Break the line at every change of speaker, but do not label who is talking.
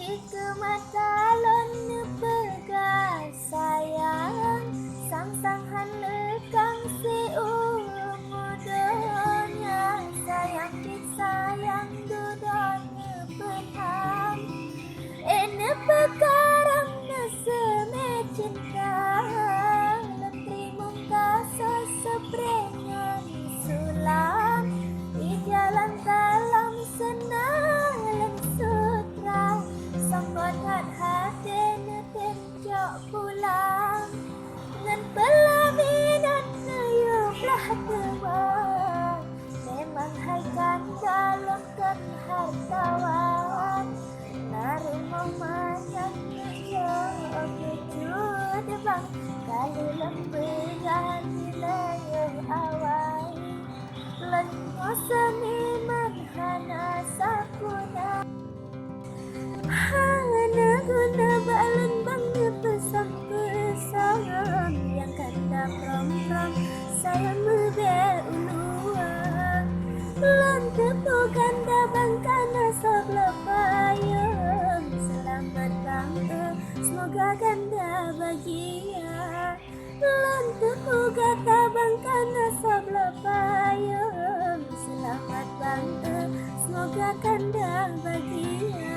ke mata lon pegas sayang sang han lekang si umudonya sayang dik sayang dudonya penam ene pekarang neseme cinta letri mungkasa seprengan sulam di jalan dalam senang sutra sambut hati netenjok pulang ngan pelaminan nayublah teman memang haikan dalam kan hartawan narumah manyak nayok kejut bang kali lembegan wilayah awal lengo seniman hana sakuna hana guna balen bang pesang-pesang yang kata prom-prom saya beuluan lan tepukan dabang kana sebelah payung selamat bang semoga ganda bahagia lan tepukan dabang kana sebelah payung selamat bang semoga ganda bahagia